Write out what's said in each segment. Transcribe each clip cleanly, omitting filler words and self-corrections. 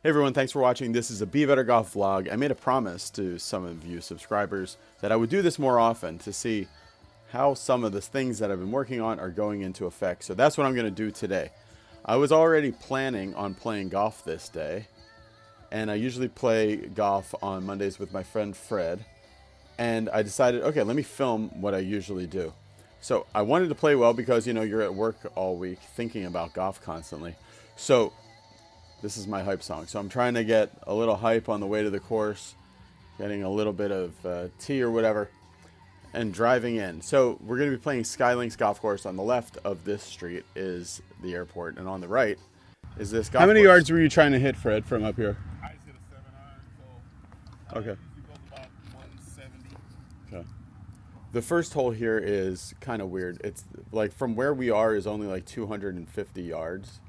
Hey everyone, thanks for watching. This is a Be Better Golf vlog. I made a promise to some of you subscribers that I would do this more often to see how some of the things that I've been working on are going into effect. So that's what I'm going to do today. I was already planning on playing golf this day, and I usually play golf on Mondays with my friend Fred, and I decided, okay, let me film what I usually do. So I wanted to play well because, you know, you're at work all week thinking about golf constantly. So this is my hype song. So I'm trying to get a little hype on the way to the course, getting a little bit of tea or whatever, and driving in. So we're going to be playing Skylinks Golf Course. On the left of this street is the airport, and on the right is this golf course. How many yards were you trying to hit, Fred, from up here? I just hit a 7 iron, so okay. Usually goes about 170. Okay. The first hole here is kind of weird. It's like from where we are is only like 250 yards.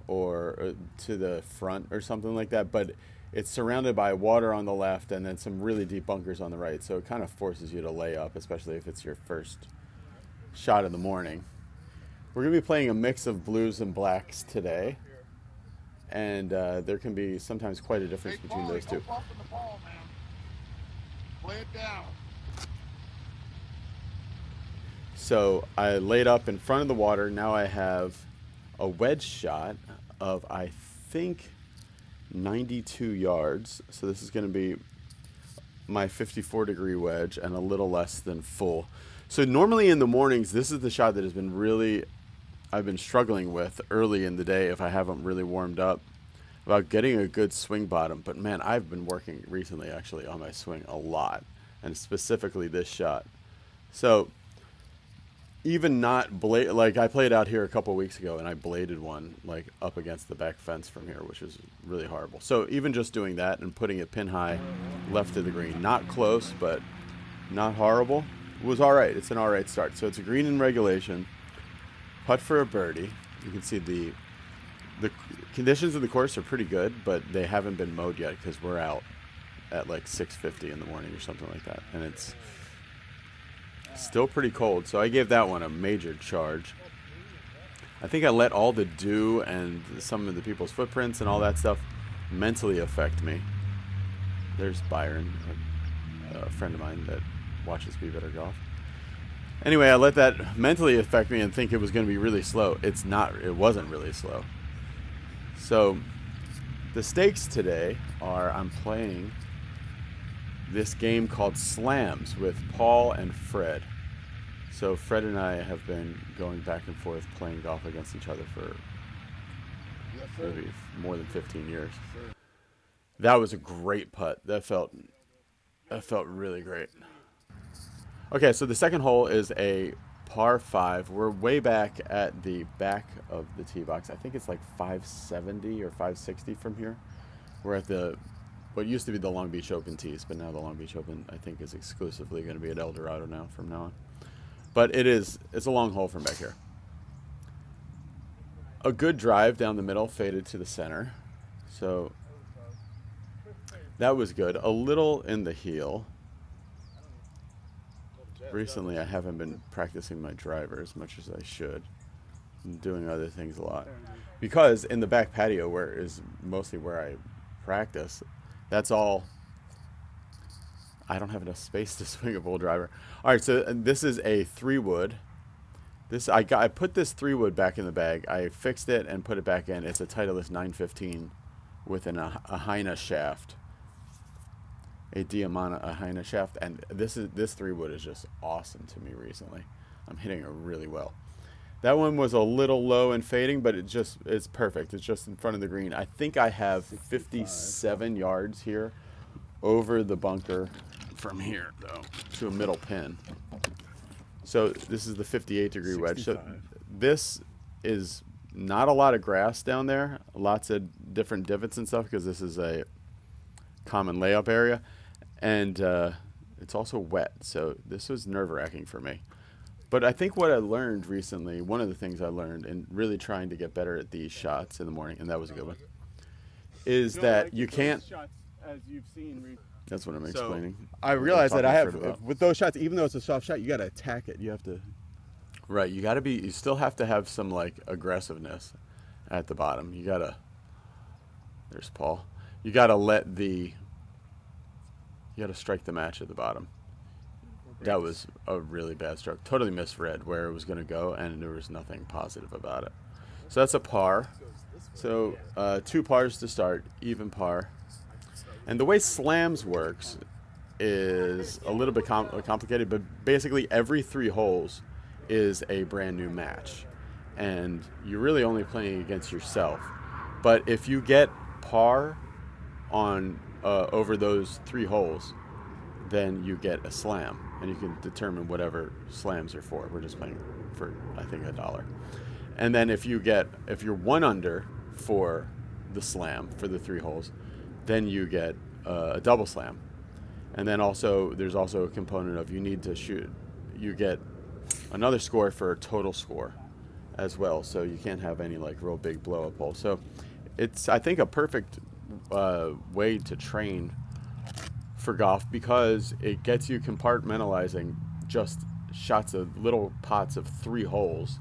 Or to the front or something like that, but it's surrounded by water on the left and then some really deep bunkers on the right, so it kind of forces you to lay up, especially if it's your first shot in the morning. We're going to be playing a mix of blues and blacks today, and there can be sometimes quite a difference between those two. Play it down. So I laid up in front of the water. Now I have a wedge shot of, I think, 92 yards. So this is going to be my 54-degree wedge and a little less than full. So normally in the mornings, this is the shot that has been really, I've been struggling with early in the day if I haven't really warmed up, about getting a good swing bottom. But man, I've been working recently actually on my swing a lot, and specifically this shot. So even not like I played out here a couple weeks ago and I bladed one like up against the back fence from here, which is really horrible. So even just doing that and putting it pin high left of the green, not close but not horrible, was all right. It's an all right start. So it's a green in regulation, putt for a birdie. You can see the conditions of the course are pretty good, but they haven't been mowed yet because we're out at like 6:50 in the morning or something like that, and it's still pretty cold, so I gave that one a major charge. I think I let all the dew and some of the people's footprints and all that stuff mentally affect me. There's Byron, a friend of mine that watches Be Better Golf. Anyway, I let that mentally affect me and think it was going to be really slow. It's not. It wasn't really slow. So the stakes today are I'm playing this game called Slams with Paul and Fred. So Fred and I have been going back and forth playing golf against each other for maybe more than 15 years. That was a great putt. That felt really great. Okay, so the second hole is a par 5. We're way back at the back of the tee box. I think it's like 570 or 560 from here. We're at the what used to be the Long Beach Open tees, but now the Long Beach Open, I think, is exclusively going to be at El Dorado now from now on. But it's a long hole from back here. A good drive down the middle, faded to the center. So that was good. A little in the heel. Recently, I haven't been practicing my driver as much as I should. I'm doing other things a lot. Because in the back patio, where is mostly where I practice, that's all. I don't have enough space to swing a full driver. All right, so this is a 3-wood. I put this 3-wood back in the bag. I fixed it and put it back in. It's a Titleist 915 with a Heine shaft, a Diamana Heine shaft, and this 3-wood is just awesome to me recently. I'm hitting it really well. That one was a little low and fading, but it's perfect. It's just in front of the green. I think I have 57 yards here over the bunker from here, though, to a middle pin. So this is the 58-degree wedge. So this is not a lot of grass down there. Lots of different divots and stuff because this is a common layup area. And it's also wet. So this was nerve-wracking for me. But I think what I learned recently, one of the things I learned in really trying to get better at these shots in the morning, and that was a good one, is that you can't. Shots, as you've seen. That's what I'm explaining. I realize that I have, with those shots, even though it's a soft shot, you got to attack it. You have to. Right. You still have to have some like aggressiveness at the bottom. You got to. There's Paul. you got to let the, you got to strike the match at the bottom. That was a really bad stroke. Totally misread where it was going to go, and there was nothing positive about it. So that's a par. So 2 pars to start, even par. And the way slams works is a little bit complicated, but basically every 3 holes is a brand new match. And you're really only playing against yourself. But if you get par on over those 3 holes, then you get a slam, and you can determine whatever slams are for. We're just playing for, I think, $1. And then if you're 1 under for the slam for the 3 holes, then you get a double slam. And then also there's also a component of you need to shoot. You get another score for a total score as well, so you can't have any like real big blow up hole. So it's, I think, a perfect way to train for golf, because it gets you compartmentalizing just shots of little pots of 3 holes,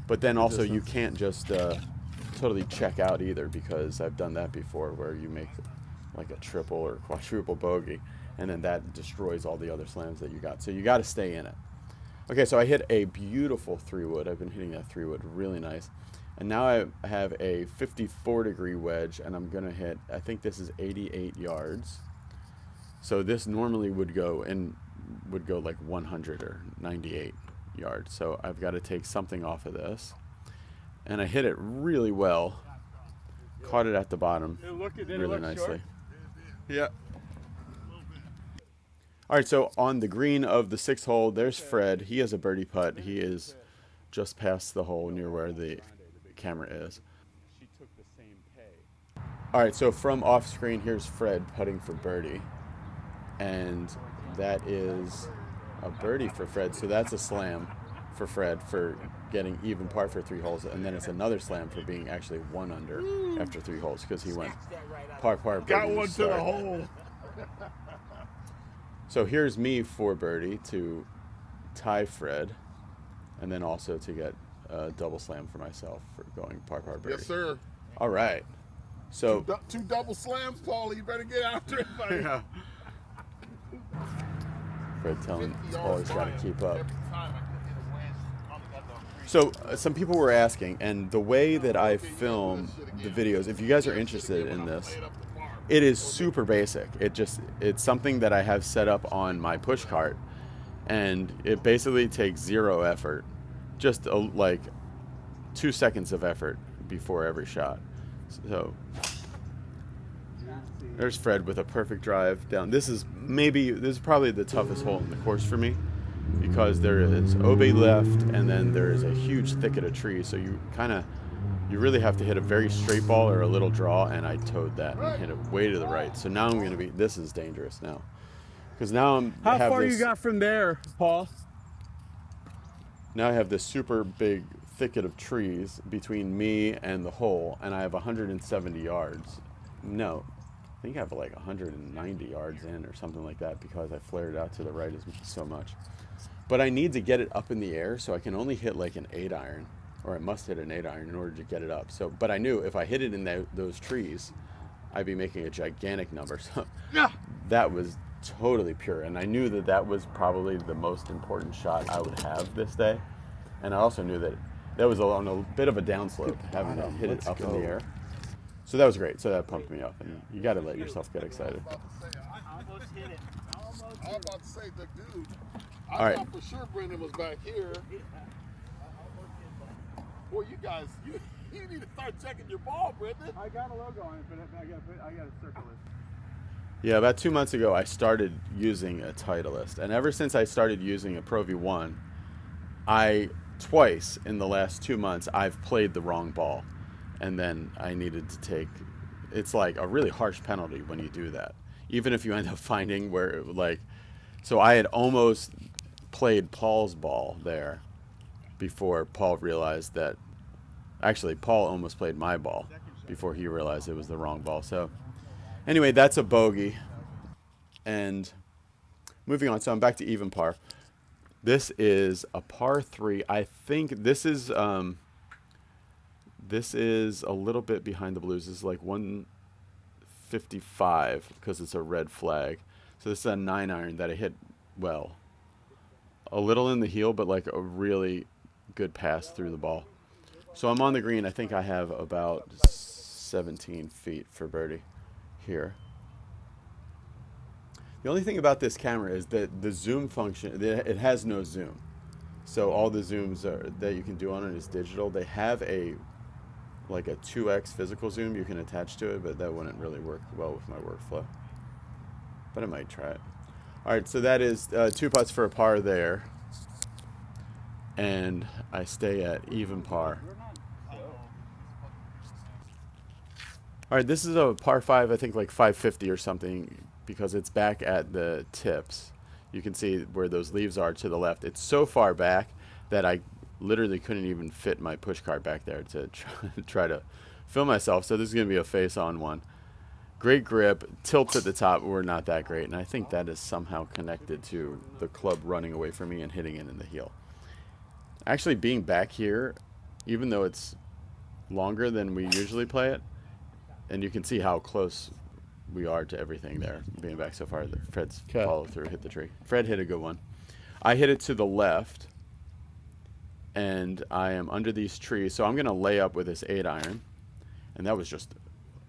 but then also you can't just totally check out either, because I've done that before where you make like a triple or quadruple bogey, and then that destroys all the other slams that you got. So you got to stay in it. Okay, so I hit a beautiful 3-wood. I've been hitting that 3-wood really nice. And now I have a 54-degree wedge, and I'm going to hit, I think this is 88 yards. So this normally would go like 100 or 98 yards. So I've got to take something off of this. And I hit it really well. Caught it at the bottom really nicely. Yeah. All right, so on the green of the 6th hole, there's Fred. He has a birdie putt. He is just past the hole near where the camera is. She took the same pay. All right, so from off screen, here's Fred putting for birdie. And that is a birdie for Fred. So that's a slam for Fred for getting even par for 3 holes. And then it's another slam for being actually 1 under after 3 holes, because he went par, birdie. Got one to the hole. So here's me for birdie to tie Fred, and then also to get a double slam for myself for going par, birdie. Yes, sir. All right. So 2 double slams, Paul. You better get after it, buddy. Yeah. Fred telling Paul he's got to keep up. So some people were asking, and the way that I film the videos, if you guys are interested in this, it is super basic. It's something that I have set up on my push cart, and it basically takes 0 effort, just like 2 seconds of effort before every shot. So there's Fred with a perfect drive down. This is probably the toughest hole in the course for me, because there is OB left, and then there is a huge thicket of trees. So you really have to hit a very straight ball or a little draw, and I towed that and hit it way to the right. So now I'm going to be, this is dangerous now, because now How far you got from there, Paul? Now I have this super big thicket of trees between me and the hole, and I have 170 yards. No, I think I have like 190 yards in or something like that, because I flared out to the right so much. But I need to get it up in the air, so I can only hit like an 8-iron, or I must hit an 8-iron in order to get it up. So, but I knew if I hit it in those trees, I'd be making a gigantic number. So Yeah. that was totally pure, and I knew that was probably the most important shot I would have this day. And I also knew that was on a bit of a downslope, having to hit it up in the air. So that was great. So that pumped me up, and you got to let yourself get excited. I almost hit it. I was about to say, the dude. All right. I thought for sure Brendan was back here. Boy, you guys, you need to start checking your ball, Brendan. I got a logo on it, but I got to circle it. Yeah, about 2 months ago, I started using a Titleist, and ever since I started using a Pro V1, twice in the last 2 months, I've played the wrong ball, and then I needed to take. It's like a really harsh penalty when you do that, even if you end up finding where so I had almost played Paul's ball there before Paul realized that. Actually, Paul almost played my ball before he realized it was the wrong ball. So anyway, that's a bogey. And moving on, so I'm back to even par. This is a par 3. I think this is a little bit behind the blues. This is like 1 55 because it's a red flag. So this is a 9-iron that I hit well. A little in the heel, but like a really good pass through the ball. So I'm on the green. I think I have about 17 feet for birdie here. The only thing about this camera is that the zoom function, it has no zoom. So all the zooms that you can do on it is digital. They have like a 2x physical zoom you can attach to it, but that wouldn't really work well with my workflow. But I might try it. All right, so that is 2 putts for a par there. And I stay at even par. All right, this is a par 5, I think like 550 or something, because it's back at the tips. You can see where those leaves are to the left. It's so far back that I literally couldn't even fit my push cart back there to try to film myself. So this is going to be a face-on one. Great grip, tilts at the top were not that great, and I think that is somehow connected to the club running away from me and hitting it in the heel. Actually, being back here, even though it's longer than we usually play it, and you can see how close we are to everything there, being back so far. Fred's follow through, hit the tree. Fred hit a good one. I hit it to the left, and I am under these trees, so I'm going to lay up with this 8-iron, and that was just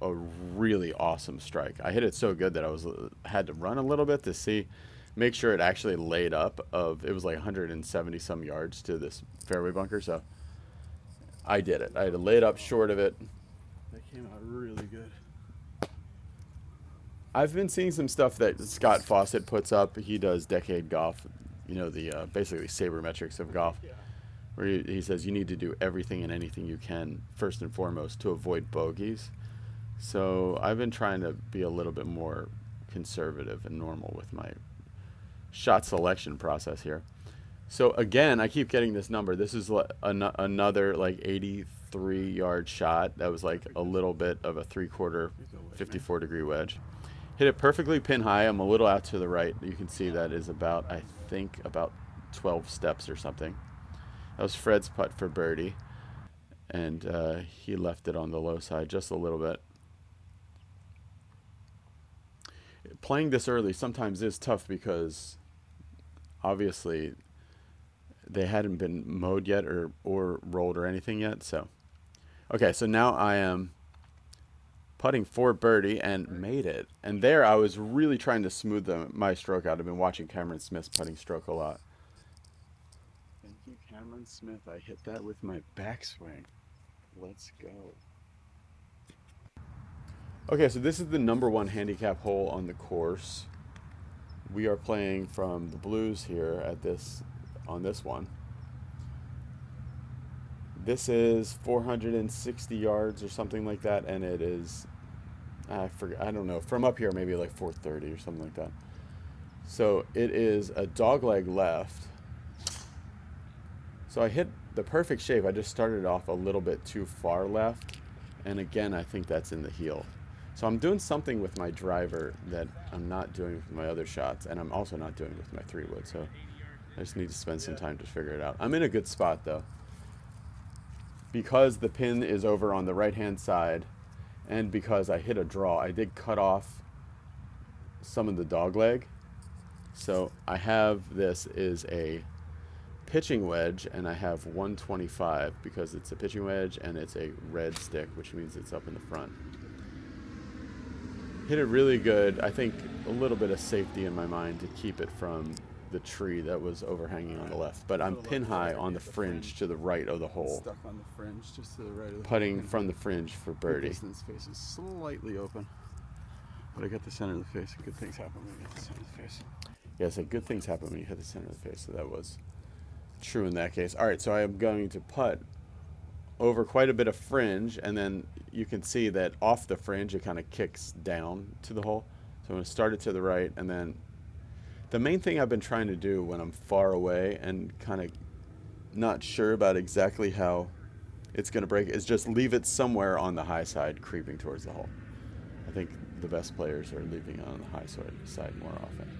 a really awesome strike. I hit it so good that I had to run a little bit to make sure it actually laid up. It was like 170 some yards to this fairway bunker, so I did it. I had to lay it up short of it. That came out really good. I've been seeing some stuff that Scott Fawcett puts up. He does Decade Golf, you know, the basically sabermetrics of golf, where he says you need to do everything and anything you can, first and foremost, to avoid bogeys. So I've been trying to be a little bit more conservative and normal with my shot selection process here. So again, I keep getting this number. This is another like 83-yard shot. That was like a little bit of a 3/4 54-degree wedge. Hit it perfectly pin high. I'm a little out to the right. You can see that is about, I think, about 12 steps or something. That was Fred's putt for birdie. And he left it on the low side just a little bit. Playing this early sometimes is tough because obviously they hadn't been mowed yet or rolled or anything yet. So, okay, so now I am putting for birdie and made it. And there I was really trying to smooth my stroke out. I've been watching Cameron Smith's putting stroke a lot. Thank you, Cameron Smith. I hit that with my backswing. Let's go. Okay, so this is the #1 handicap hole on the course. We are playing from the blues here on this one. This is 460 yards or something like that, and it is, I don't know, from up here maybe like 430 or something like that. So it is a dogleg left. So I hit the perfect shape. I just started off a little bit too far left, and again I think that's in the heel. So I'm doing something with my driver that I'm not doing with my other shots, and I'm also not doing with my 3-wood, so I just need to spend some time to figure it out. I'm in a good spot though. Because the pin is over on the right-hand side, and because I hit a draw, I did cut off some of the dogleg. So I have, this is a pitching wedge, and I have 125 because it's a pitching wedge and it's a red stick, which means it's up in the front. Hit it really good. I think a little bit of safety in my mind to keep it from the tree that was overhanging on the left, but I'm pin high on the fringe to the right of the hole. Stuck on the fringe, just to the right of the putting from the fringe for birdie. The distance face is slightly open, but I got the center of the face. Good things happen when you hit the center of the face. Yeah, so good things happen when you hit the center of the face, so that was true in that case. All right, so I am going to putt over quite a bit of fringe, and then you can see that off the fringe it kind of kicks down to the hole. So I'm going to start it to the right, and then the main thing I've been trying to do when I'm far away and kind of not sure about exactly how it's going to break is just leave it somewhere on the high side creeping towards the hole. I think the best players are leaving it on the high side more often.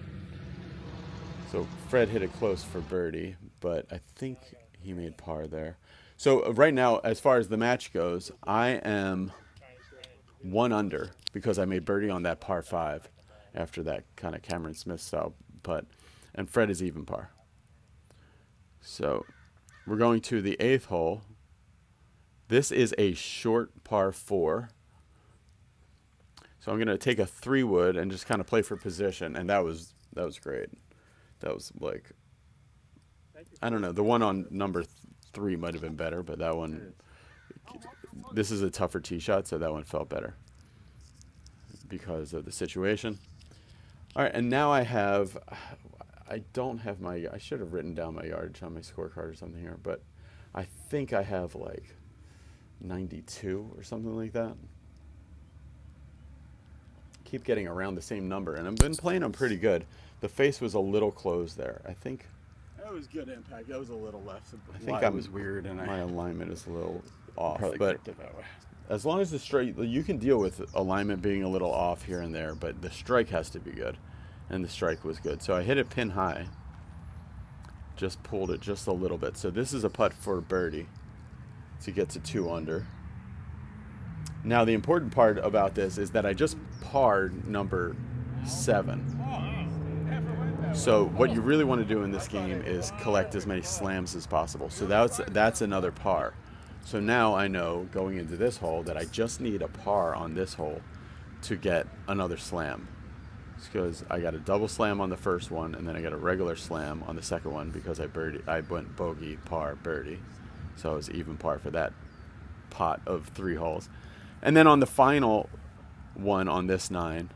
So Fred hit it close for birdie, but I think he made par there. So right now, as far as the match goes, I am 1 under because I made birdie on that par 5 after that kind of Cameron Smith style putt. And Fred is even par. So we're going to the 8th hole. This is a short par 4. So I'm going to take a 3-wood and just kind of play for position. And that was great. That was like, I don't know. The one on number 3 might have been better, but that one, this is a tougher tee shot, so that one felt better because of the situation. All right, and now I don't have my, I should have written down my yardage on my scorecard or something here, but I think I have like 92 or something like that. Keep getting around the same number, and I've been playing them pretty good. The face was a little closed there, I think. That was good impact. That was a little left. I think I was weird, and my alignment is a little off. probably But clicked it that way. as long as the strike, you can deal with alignment being a little off here and there, but the strike has to be good, and the strike was good. So I hit it pin high, just pulled it just a little bit. So this is a putt for birdie to get to 2 under. Now the important part about this is that I just parred number 7. So what you really want to do in this game is collect as many slams as possible. So that's another par. So now I know going into this hole that I just need a par on this hole to get another slam. Because I got a double slam on the first one, and then I got a regular slam on the second one because I went bogey, par, birdie. So it was even par for that pot of 3 holes. And then on the final one on this 9,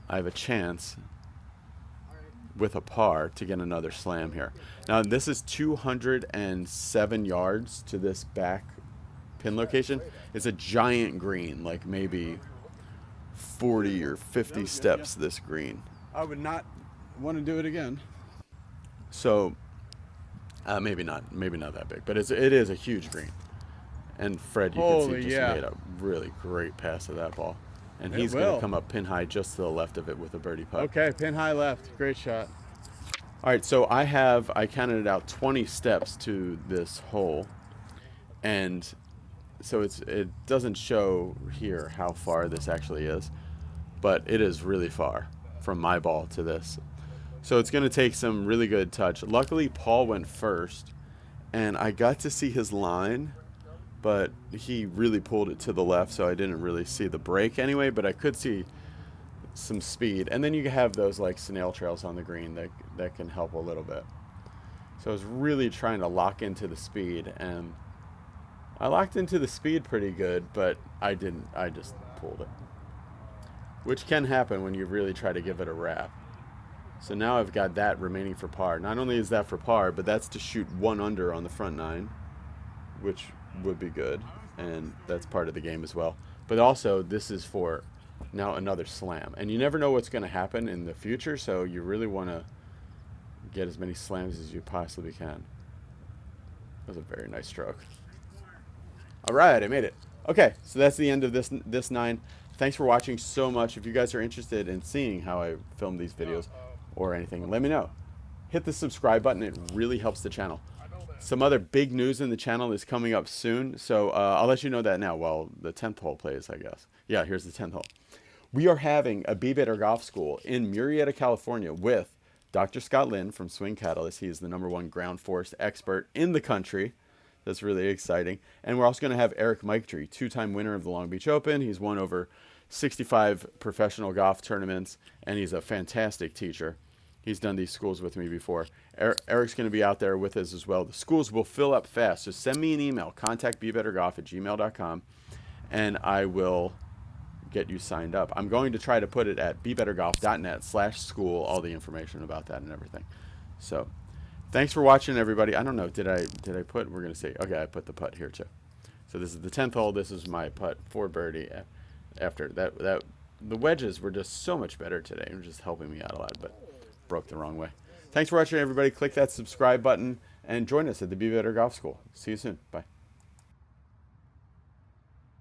I have a chance with a par to get another slam here. Now this is 207 yards to this back pin location. It's a giant green, like maybe 40 or 50 steps this green. I would not want to do it again. So maybe not that big, but it is a huge green. And Fred, you can see, just made a really great pass of that ball. And he's going to come up pin high just to the left of it with a birdie putt. Okay, pin high left. Great shot. All right, so I counted it out 20 steps to this hole. And so it doesn't show here how far this actually is, but it is really far from my ball to this. So it's going to take some really good touch. Luckily, Paul went first, and I got to see his line, but he really pulled it to the left, so I didn't really see the break anyway, but I could see some speed. And then you have those like snail trails on the green that can help a little bit. So I was really trying to lock into the speed, and I locked into the speed pretty good, but I didn't. I just pulled it, which can happen when you really try to give it a wrap. So now I've got that remaining for par. Not only is that for par, but that's to shoot 1 under on the front 9, which would be good, and that's part of the game as well. But also, this is for now another slam, and you never know what's going to happen in the future, so you really want to get as many slams as you possibly can. That was a very nice stroke. All right, I made it. Okay, so that's the end of this 9. Thanks for watching so much. If you guys are interested in seeing how I film these videos or anything, let me know. Hit the subscribe button. It really helps the channel. Some other big news in the channel is coming up soon, so I'll let you know that now while the 10th hole plays, I guess. Yeah, here's the 10th hole. We are having a Be Better Golf School in Murrieta, California with Dr. Scott Lynn from Swing Catalyst. He is the #1 ground force expert in the country. That's really exciting. And we're also going to have Eric Meichtry, 2-time winner of the Long Beach Open. He's won over 65 professional golf tournaments, and he's a fantastic teacher. He's done these schools with me before. Eric's going to be out there with us as well. The schools will fill up fast, so send me an email, contactbebettergolf@gmail.com, and I will get you signed up. I'm going to try to put it at bebettergolf.net/school, all the information about that and everything. So thanks for watching, everybody. I don't know, did I put, we're going to see. Okay, I put the putt here too. So this is the 10th hole. This is my putt for birdie. After that, the wedges were just so much better today. They were just helping me out a lot, but broke the wrong way. Thanks for watching, everybody. Click that subscribe button and join us at the Be Better Golf School. See you soon. Bye.